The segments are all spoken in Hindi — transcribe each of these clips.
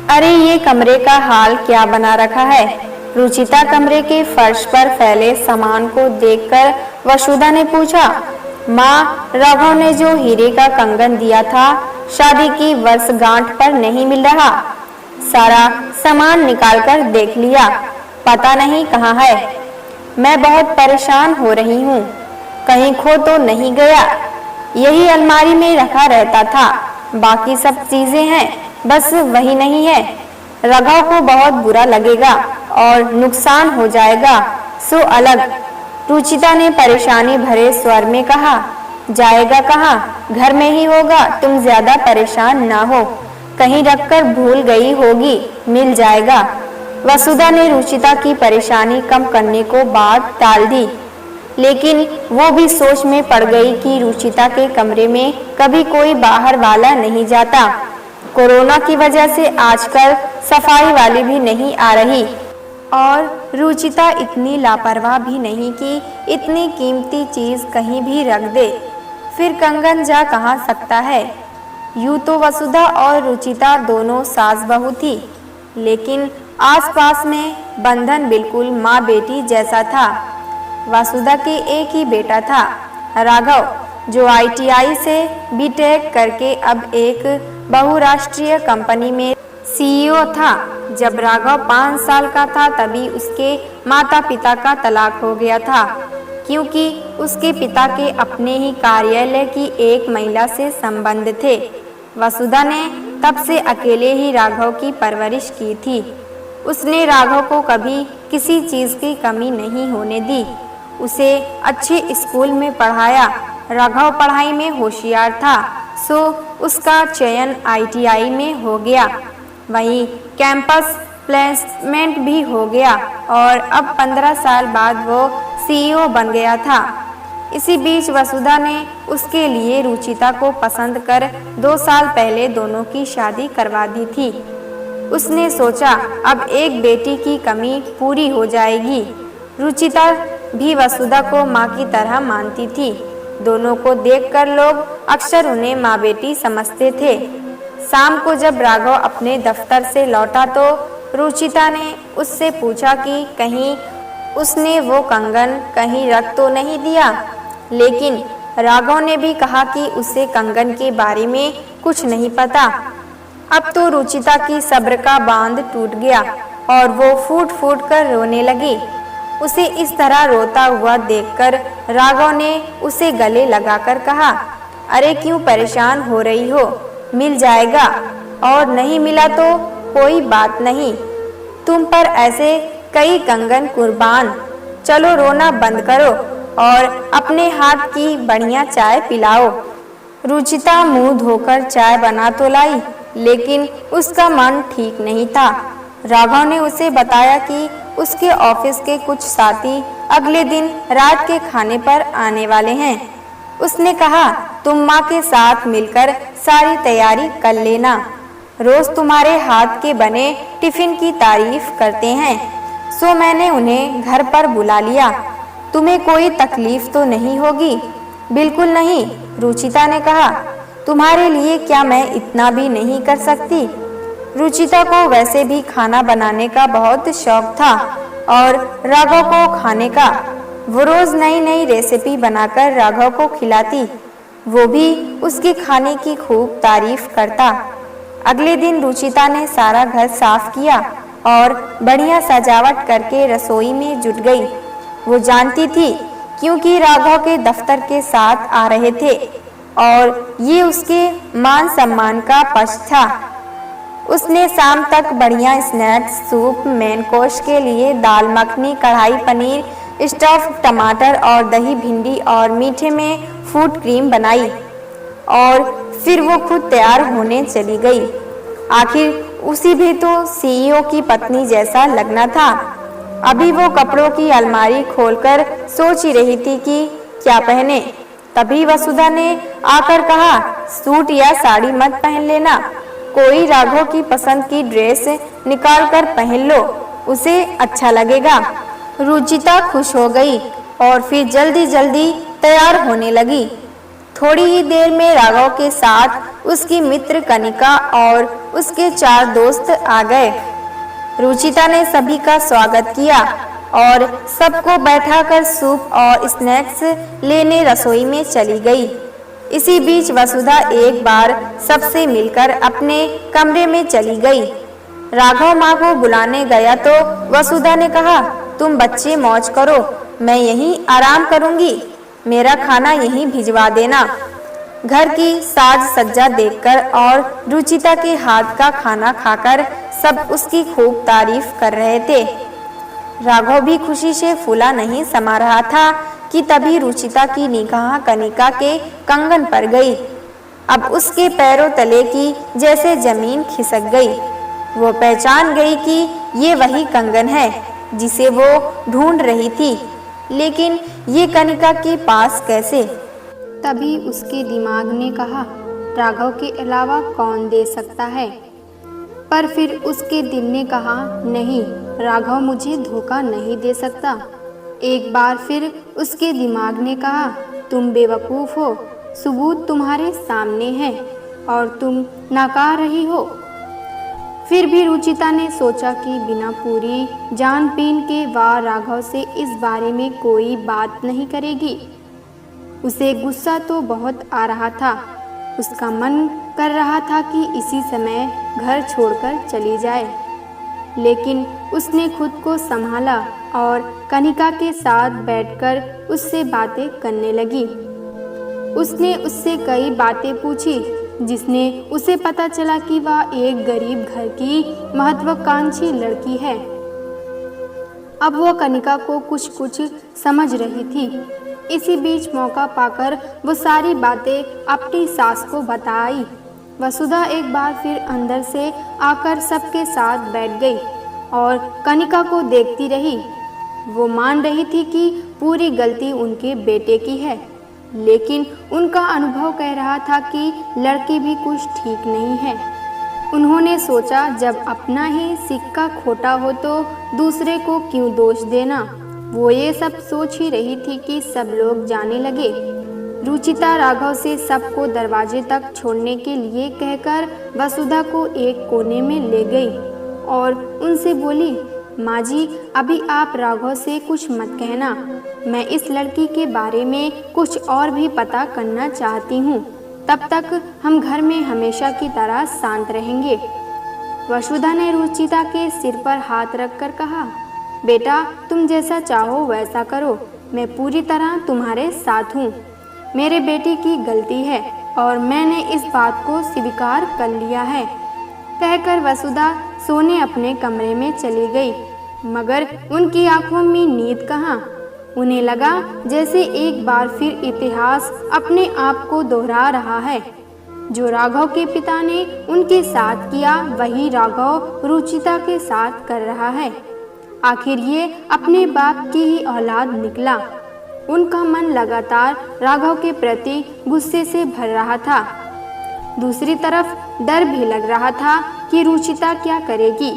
अरे ये कमरे का हाल क्या बना रखा है। रुचिता कमरे के फर्श पर फैले सामान को देखकर वसुधा ने पूछा, माँ, राघव ने जो हीरे का कंगन दिया था शादी की वर्षगांठ पर नहीं मिल रहा। सारा सामान निकालकर देख लिया, पता नहीं कहाँ है। मैं बहुत परेशान हो रही हूँ, कहीं खो तो नहीं गया। यही अलमारी में रखा रहता था, बाकी सब चीजें हैं, बस वही नहीं है। राघव को बहुत बुरा लगेगा और नुकसान हो जाएगा, सो अलग। रुचिता ने परेशानी भरे स्वर में कहा, जाएगा कहाँ, घर में ही होगा, तुम ज्यादा परेशान ना हो, कहीं रखकर भूल गई होगी, मिल जाएगा। वसुधा ने रुचिता की परेशानी कम करने को बात टाल दी, लेकिन वो भी सोच में पड़ गई कि रुचिता के कमरे में कभी कोई बाहर वाला नहीं जाता। कोरोना की वजह से आजकल सफाई वाली भी नहीं आ रही और रुचिता इतनी लापरवाह भी नहीं कि इतनी कीमती चीज कहीं भी रख दे। फिर कंगन जा कहाँ सकता है। यूं तो वसुधा और रुचिता दोनों सास बहू थी, लेकिन आसपास में बंधन बिल्कुल माँ बेटी जैसा था। वसुधा के एक ही बेटा था, राघव, जो ITI से BTech करके अब एक बहुराष्ट्रीय कंपनी में CEO था। जब राघव 5 साल का था तभी उसके माता पिता का तलाक हो गया था, क्योंकि उसके पिता के अपने ही कार्यालय की एक महिला से संबंध थे। वसुधा ने तब से अकेले ही राघव की परवरिश की थी। उसने राघव को कभी किसी चीज की कमी नहीं होने दी, उसे अच्छे स्कूल में पढ़ाया। राघव पढ़ाई में होशियार था, सो उसका चयन ITI में हो गया, वहीं कैंपस प्लेसमेंट भी हो गया और अब 15 साल बाद वो CEO बन गया था। इसी बीच वसुधा ने उसके लिए रुचिता को पसंद कर 2 साल पहले दोनों की शादी करवा दी थी। उसने सोचा अब एक बेटी की कमी पूरी हो जाएगी। रुचिता भी वसुधा को माँ की तरह मानती थी। दोनों को देखकर लोग अक्सर उन्हें माँ बेटी समझते थे। शाम को जब राघव अपने दफ्तर से लौटा तो रुचिता ने उससे पूछा कि कहीं उसने वो कंगन कहीं रख तो नहीं दिया, लेकिन राघव ने भी कहा कि उसे कंगन के बारे में कुछ नहीं पता। अब तो रुचिता की सब्र का बांध टूट गया और वो फूट फूट कर रोने लगी। उसे इस तरह रोता हुआ देखकर राघव ने उसे गले लगाकर कहा, अरे क्यों परेशान हो रही हो, मिल जाएगा, और नहीं मिला तो कोई बात नहीं, तुम पर ऐसे कई कंगन कुर्बान। चलो रोना बंद करो और अपने हाथ की बढ़िया चाय पिलाओ। रुचिता मुंह धोकर चाय बना तो लाई, लेकिन उसका मन ठीक नहीं था। राघव ने उसे बताया कि उसके ऑफिस के कुछ साथी अगले दिन रात के खाने पर आने वाले हैं। उसने कहा, तुम माँ के साथ मिलकर सारी तैयारी कर लेना, रोज तुम्हारे हाथ के बने टिफिन की तारीफ करते हैं, सो मैंने उन्हें घर पर बुला लिया। तुम्हें कोई तकलीफ तो नहीं होगी? बिल्कुल नहीं, रुचिता ने कहा। तुम्हारे लिए क्या मैं इतना भी नहीं कर सकती? रुचिता को वैसे भी खाना बनाने का बहुत शौक था और राघव को खाने का। वो रोज नई नई रेसिपी बनाकर राघव को खिलाती, वो भी उसके खाने की खूब तारीफ करता। अगले दिन रुचिता ने सारा घर साफ किया और बढ़िया सजावट करके रसोई में जुट गई। वो जानती थी क्योंकि राघव के दफ्तर के साथ आ रहे थे और ये उसके मान सम्मान का पक्ष था। उसने शाम तक बढ़िया स्नैक्स, सूप, मेन कोर्स के लिए दाल मखनी, कढ़ाई पनीर, स्टफ टमाटर और दही भिंडी और मीठे में फ्रूट क्रीम बनाई और फिर वो खुद तैयार होने चली गई। आखिर उसी भी तो CEO की पत्नी जैसा लगना था। अभी वो कपड़ों की अलमारी खोलकर सोच ही रही थी कि क्या पहने, तभी वसुधा ने आकर कहा, सूट या साड़ी मत पहन लेना, कोई राघव की पसंद की ड्रेस निकाल कर पहन लो, उसे अच्छा लगेगा। रुचिता खुश हो गई और फिर जल्दी जल्दी तैयार होने लगी। थोड़ी ही देर में राघव के साथ उसकी मित्र कनिका और उसके 4 दोस्त आ गए। रुचिता ने सभी का स्वागत किया और सबको बैठाकर सूप और स्नैक्स लेने रसोई में चली गई। इसी बीच वसुधा एक बार सबसे मिलकर अपने कमरे में चली गई। राघव माँ को बुलाने गया तो वसुधा ने कहा, तुम बच्चे मौज करो, मैं यहीं आराम करूंगी, मेरा खाना यहीं भिजवा देना। घर की साज सज्जा देखकर और रुचिता के हाथ का खाना खाकर सब उसकी खूब तारीफ कर रहे थे। राघव भी खुशी से फूला नहीं समा रहा था कि तभी रुचिता की निगाह कनिका के कंगन पर गई। अब उसके पैरों तले की जैसे जमीन खिसक गई। वो पहचान गई कि ये वही कंगन है जिसे वो ढूंढ रही थी, लेकिन ये कनिका के पास कैसे? तभी उसके दिमाग ने कहा, राघव के अलावा कौन दे सकता है? पर फिर उसके दिल ने कहा, नहीं, राघव मुझे धोखा नहीं दे सकता। एक बार फिर उसके दिमाग ने कहा, तुम बेवकूफ़ हो, सबूत तुम्हारे सामने है और तुम नकार रही हो। फिर भी रुचिता ने सोचा कि बिना पूरी जानबीन के वह राघव से इस बारे में कोई बात नहीं करेगी। उसे गुस्सा तो बहुत आ रहा था। उसका मन कर रहा था कि इसी समय घर छोड़कर चली जाए, लेकिन उसने खुद को संभाला और कनिका के साथ बैठकर उससे बातें करने लगी। उसने उससे कई बातें पूछी, जिसने उसे पता चला कि वह एक गरीब घर की महत्वाकांक्षी लड़की है। अब वो कनिका को कुछ समझ रही थी। इसी बीच मौका पाकर वो सारी बातें अपनी सास को बताई। वसुधा एक बार फिर अंदर से आकर सबके साथ बैठ गई और कनिका को देखती रही। वो मान रही थी कि पूरी गलती उनके बेटे की है, लेकिन उनका अनुभव कह रहा था कि लड़की भी कुछ ठीक नहीं है। उन्होंने सोचा, जब अपना ही सिक्का खोटा हो तो दूसरे को क्यों दोष देना। वो ये सब सोच ही रही थी कि सब लोग जाने लगे। रुचिता राघव से सबको दरवाजे तक छोड़ने के लिए कहकर वसुधा को एक कोने में ले गई और उनसे बोली, माँ जी, अभी आप राघव से कुछ मत कहना, मैं इस लड़की के बारे में कुछ और भी पता करना चाहती हूँ। तब तक हम घर में हमेशा की तरह शांत रहेंगे। वसुधा ने रुचिता के सिर पर हाथ रखकर कहा, बेटा, तुम जैसा चाहो वैसा करो, मैं पूरी तरह तुम्हारे साथ हूँ। मेरे बेटे की गलती है और मैंने इस बात को स्वीकार कर लिया है। कहकर वसुधा सोने अपने कमरे में चली गई, मगर उनकी आंखों में नींद कहाँ। उन्हें लगा जैसे एक बार फिर इतिहास अपने आप को दोहरा रहा है। जो राघव के पिता ने उनके साथ किया, वही राघव रुचिता के साथ कर रहा है। आखिर ये अपने बाप की ही औलाद निकला। उनका मन लगातार राघव के प्रति गुस्से से भर रहा था। दूसरी तरफ डर भी लग रहा था कि रुचिता क्या करेगी।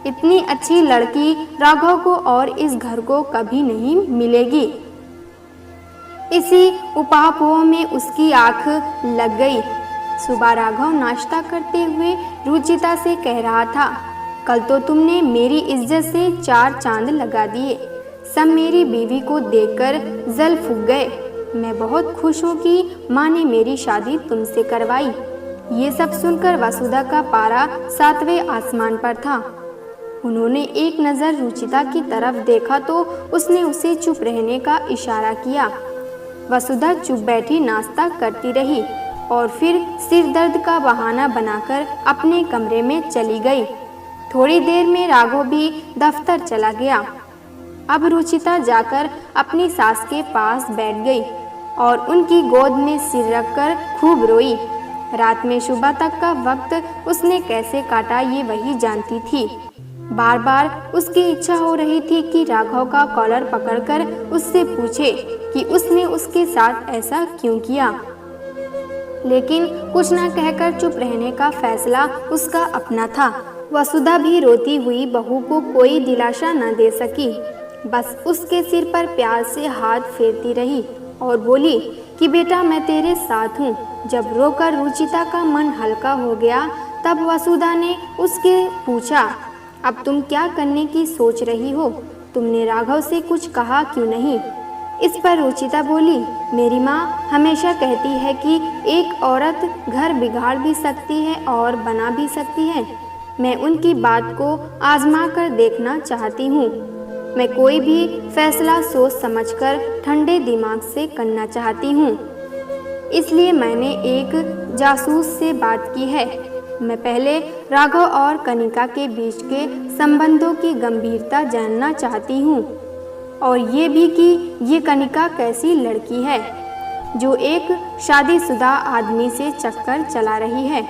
इतनी अच्छी लड़की राघव को और इस घर को कभी नहीं मिलेगी। इसी उपापोह में उसकी आंख लग गई। सुबह राघव नाश्ता करते हुए रुचिता से कह रहा था, कल तो तुमने मेरी इज्जत से 4 चांद लगा दिए। सब मेरी बीवी को देखकर जल फूक गए। मैं बहुत खुश हूँ कि माँ ने मेरी शादी तुमसे करवाई। ये सब सुनकर वसुधा का पारा 7वें आसमान पर था। उन्होंने एक नज़र रुचिता की तरफ देखा तो उसने उसे चुप रहने का इशारा किया। वसुधा चुप बैठी नाश्ता करती रही और फिर सिर दर्द का बहाना बनाकर अपने कमरे में चली गई। थोड़ी देर में राघव भी दफ्तर चला गया। अब रुचिता जाकर अपनी सास के पास बैठ गई और उनकी गोद में सिर रखकर खूब रोई। रात में सुबह तक का वक्त उसने कैसे काटा ये वही जानती थी। बार बार उसकी इच्छा हो रही थी कि राघव का कॉलर पकड़कर उससे पूछे कि उसने उसके साथ ऐसा क्यों किया, लेकिन कुछ न कहकर चुप रहने का फैसला उसका अपना था। वसुधा भी रोती हुई बहू को कोई दिलासा न दे सकी, बस उसके सिर पर प्यार से हाथ फेरती रही और बोली, कि बेटा मैं तेरे साथ हूँ। जब रोकर रुचिता का मन हल्का हो गया तब वसुधा ने उसके पूछा, अब तुम क्या करने की सोच रही हो? तुमने राघव से कुछ कहा क्यों नहीं? इस पर रुचिता बोली, मेरी माँ हमेशा कहती है कि एक औरत घर बिगाड़ भी सकती है और बना भी सकती है। मैं उनकी बात को आजमा कर देखना चाहती हूँ। मैं कोई भी फैसला सोच समझकर ठंडे दिमाग से करना चाहती हूँ। इसलिए मैंने एक जासूस से बात की है। मैं पहले राघव और कनिका के बीच के संबंधों की गंभीरता जानना चाहती हूँ और ये भी कि ये कनिका कैसी लड़की है जो एक शादीशुदा आदमी से चक्कर चला रही है।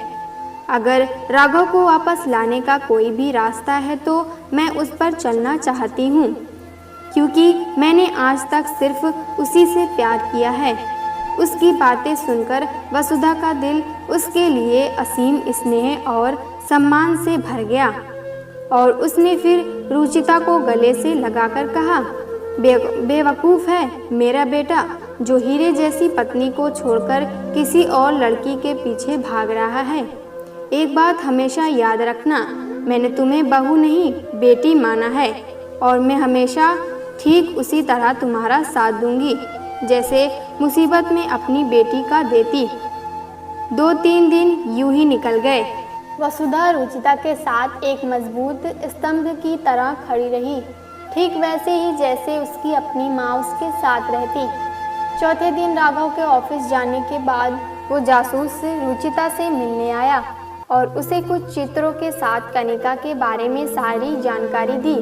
अगर राघव को वापस लाने का कोई भी रास्ता है तो मैं उस पर चलना चाहती हूँ, क्योंकि मैंने आज तक सिर्फ उसी से प्यार किया है। उसकी बातें सुनकर वसुधा का दिल उसके लिए असीम स्नेह और सम्मान से भर गया और उसने फिर रुचिता को गले से लगाकर कहा, बेवकूफ़ है मेरा बेटा जो हीरे जैसी पत्नी को छोड़कर किसी और लड़की के पीछे भाग रहा है। एक बात हमेशा याद रखना, मैंने तुम्हें बहू नहीं बेटी माना है और मैं हमेशा ठीक उसी तरह तुम्हारा साथ दूंगी जैसे मुसीबत में अपनी बेटी का देती। 2-3 दिन यूं ही निकल गए। वसुधा रुचिता के साथ एक मजबूत स्तंभ की तरह खड़ी रही, ठीक वैसे ही जैसे उसकी अपनी माँ उसके साथ रहती। चौथे दिन राघव के ऑफिस जाने के बाद वो जासूस रुचिता से मिलने आया और उसे कुछ चित्रों के साथ कनिका के बारे में सारी जानकारी दी।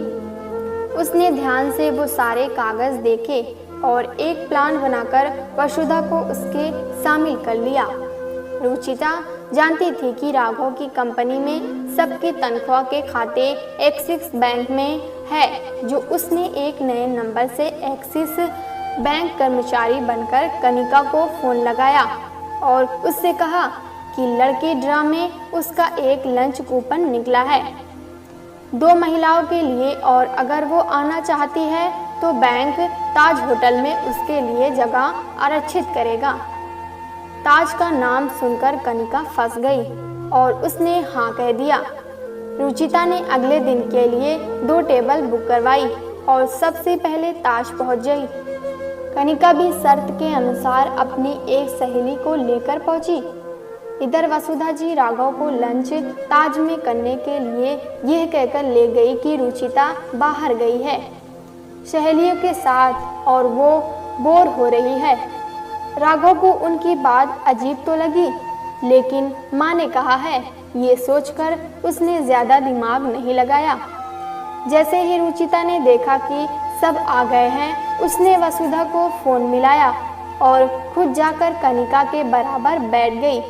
उसने ध्यान से वो सारे कागज देखे और एक प्लान बनाकर वसुधा को उसके शामिल कर लिया। रुचिता जानती थी कि राघव की कंपनी में सबके तनख्वाह के खाते एक्सिस बैंक में है, जो उसने एक नए नंबर से एक्सिस बैंक कर्मचारी बनकर कनिका को फोन लगाया और उससे कहा कि लड़की ड्रा में उसका एक लंच कूपन निकला है 2 महिलाओं के लिए और अगर वो आना चाहती है तो बैंक ताज होटल में उसके लिए जगह आरक्षित करेगा। ताज का नाम सुनकर कनिका फंस गई और उसने हाँ कह दिया। रुचिता ने अगले दिन के लिए 2 टेबल बुक करवाई और सबसे पहले ताज पहुंच गई। कनिका भी शर्त के अनुसार अपनी एक सहेली को लेकर पहुंची। इधर वसुधा जी राघव को लंच ताज में करने के लिए यह कहकर ले गई कि रुचिता बाहर गई है सहेलियों के साथ और वो बोर हो रही है। राघव को उनकी बात अजीब तो लगी, लेकिन माँ ने कहा है, ये सोचकर उसने ज्यादा दिमाग नहीं लगाया। जैसे ही रुचिता ने देखा कि सब आ गए हैं, उसने वसुधा को फोन मिलाया और खुद जाकर कनिका के बराबर बैठ गई।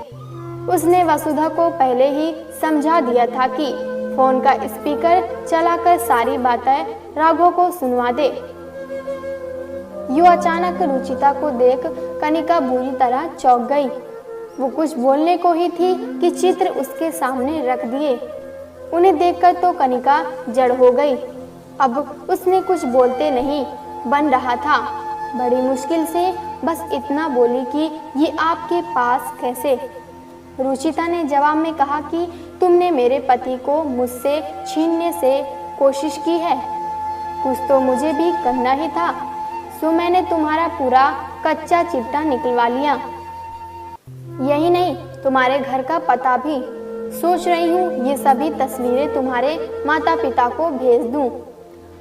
उसने वसुधा को पहले ही समझा दिया था कि फोन का स्पीकर चलाकर सारी बातें राघव को सुनवा दे। यूं अचानक रुचिता को देख कनिका बुरी तरह चौंक गई। वो कुछ बोलने को ही थी कि चित्र उसके सामने रख दिए। उन्हें देखकर तो कनिका जड़ हो गई। अब उसने कुछ बोलते नहीं बन रहा था। बड़ी मुश्किल से बस इतना बोली कि ये आपके पास कैसे। रुचिता ने जवाब में कहा कि तुमने मेरे पति को मुझसे छीनने से कोशिश की है। कुछ तो मुझे भी करना ही था, सो मैंने तुम्हारा पूरा कच्चा चिट्ठा निकलवा लिया। यही नहीं, तुम्हारे घर का पता भी। सोच रही हूँ ये सभी तस्वीरें तुम्हारे माता पिता को भेज दूँ।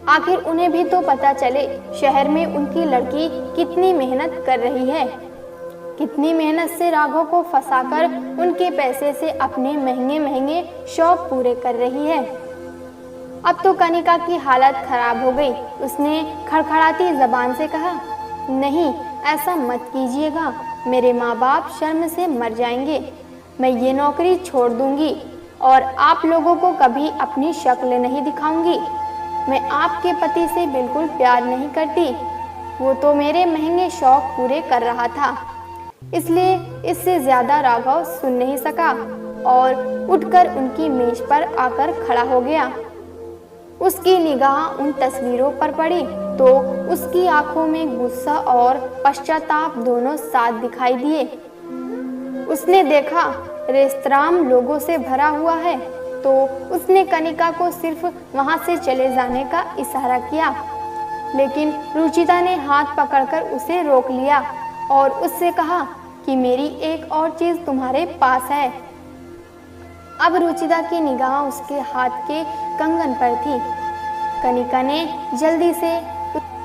आखिर उन्हें भी तो पता चले शहर में उनकी लड़की कितनी मेहनत कर रही है, कितनी मेहनत से राघव को फंसाकर उनके पैसे से अपने महंगे महंगे शौक पूरे कर रही है। अब तो कनिका की हालत खराब हो गई। उसने खड़खड़ाती जबान से कहा, नहीं ऐसा मत कीजिएगा, मेरे माँ बाप शर्म से मर जाएंगे। मैं ये नौकरी छोड़ दूंगी और आप लोगों को कभी अपनी शक्ल नहीं दिखाऊंगी। मैं आपके पति से बिल्कुल प्यार नहीं करती, वो तो मेरे महंगे शौक पूरे कर रहा था। इसलिए इससे ज्यादा राघव सुन नहीं सका और उठकर उनकी मेज पर आकर खड़ा हो गया। उसकी निगाह उन तस्वीरों पर पड़ी तो उसकी आंखों में गुस्सा और पश्चाताप दोनों साथ दिखाई दिए। उसने देखा रेस्तरां लोगों से भरा हुआ है तो उसने कनिका को सिर्फ वहां से चले जाने का इशारा किया, लेकिन रुचिता ने हाथ पकड़कर उसे रोक लिया और उससे कहा कि मेरी एक और चीज तुम्हारे पास है। अब रुचिता की निगाह उसके हाथ के कंगन पर थी। कनिका ने जल्दी से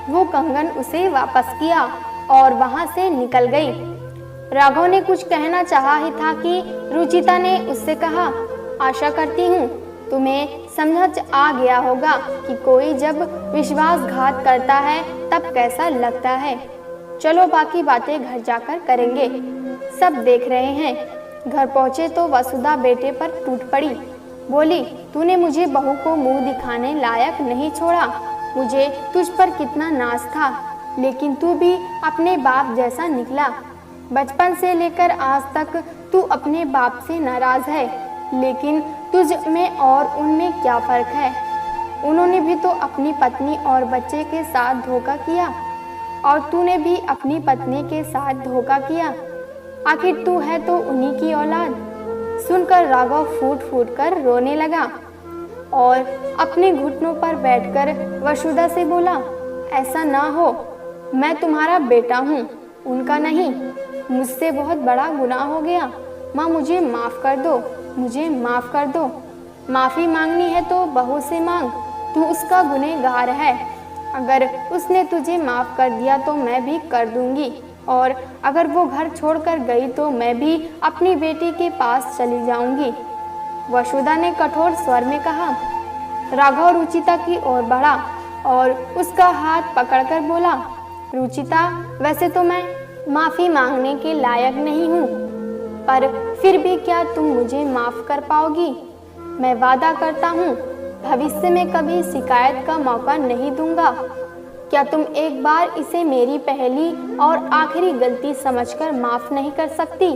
वो कंगन उसे वापस किया और वहां से निकल गई। राघव ने कुछ कहना चाहा ही था कि रुचिता ने उससे कहा, आशा करती हूँ तुम्हें समझ आ गया होगा कि कोई जब विश्वासघात करता है तब कैसा लगता है। चलो बाकी बातें घर जाकर करेंगे, सब देख रहे हैं। घर पहुंचे तो वसुधा बेटे पर टूट पड़ी, बोली, तूने मुझे बहू को मुंह दिखाने लायक नहीं छोड़ा। मुझे तुझ पर कितना नाज था, लेकिन तू भी अपने बाप जैसा निकला। बचपन से लेकर आज तक तू अपने बाप से नाराज है, लेकिन तुझ में और उनमें क्या फर्क है? उन्होंने भी तो अपनी पत्नी और बच्चे के साथ धोखा किया और तूने भी अपनी पत्नी के साथ धोखा किया। आखिर तू है तो उन्हीं की औलाद। सुनकर राघव फूट फूट कर रोने लगा और अपने घुटनों पर बैठकर वसुधा से बोला, ऐसा ना हो, मैं तुम्हारा बेटा हूँ, उनका नहीं। मुझसे बहुत बड़ा गुनाह हो गया। माँ मुझे माफ कर दो, मुझे माफ कर दो। माफी मांगनी है तो बहू से मांग, तू उसका गुनहगार है। अगर उसने तुझे माफ कर दिया तो मैं भी कर दूंगी, और अगर वो घर छोड़कर गई तो मैं भी अपनी बेटी के पास चली जाऊंगी। वसुधा ने कठोर स्वर में कहा। राघव रुचिता की ओर बढ़ा और उसका हाथ पकड़कर बोला, रुचिता, वैसे तो मैं माफी मांगने के लायक नहीं हूँ, पर फिर भी क्या तुम मुझे माफ कर पाओगी? मैं वादा करता हूँ भविष्य में कभी शिकायत का मौका नहीं दूंगा। क्या तुम एक बार इसे मेरी पहली और आखिरी गलती समझकर माफ नहीं कर सकती?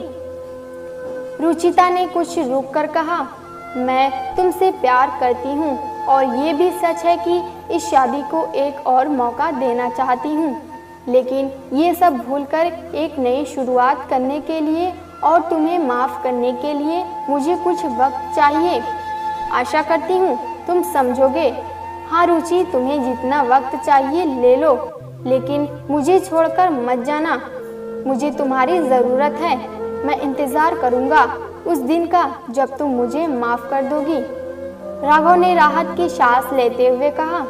रुचिता ने कुछ रुक कर कहा, मैं तुमसे प्यार करती हूँ और ये भी सच है कि इस शादी को एक और मौका देना चाहती हूँ, लेकिन ये सब भूलकर एक नई शुरुआत करने के लिए और तुम्हें माफ करने के लिए मुझे कुछ वक्त चाहिए। आशा करती हूँ तुम समझोगे। हाँ रुचि, तुम्हें जितना वक्त चाहिए ले लो, लेकिन मुझे छोड़कर मत जाना। मुझे तुम्हारी ज़रूरत है। मैं इंतज़ार करूँगा उस दिन का जब तुम मुझे माफ़ कर दोगी। राघव ने राहत की सांस लेते हुए कहा।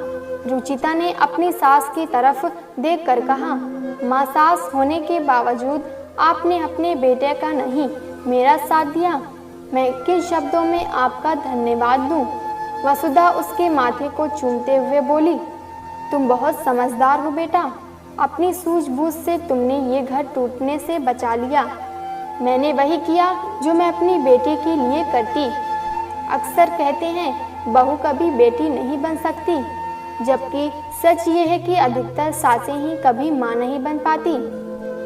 रुचिता ने अपनी सास की तरफ देखकर कहा, माँ, सास होने के बावजूद आपने अपने बेटे का नहीं मेरा साथ दिया। मैं किन शब्दों में आपका धन्यवाद दूं? वसुधा उसके माथे को चूमते हुए बोली, तुम बहुत समझदार हो बेटा। अपनी सूझबूझ से तुमने ये घर टूटने से बचा लिया। मैंने वही किया जो मैं अपनी बेटी के लिए करती। अक्सर कहते हैं बहू कभी बेटी नहीं बन सकती, जबकि सच ये है कि अधिकतर सासें ही कभी माँ नहीं बन पाती।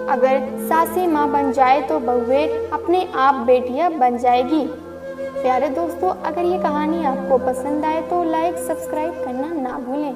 अगर सासें माँ बन जाए तो बहुएं अपने आप बेटियाँ बन जाएगी। प्यारे दोस्तों, अगर ये कहानी आपको पसंद आए तो लाइक सब्सक्राइब करना ना भूलें।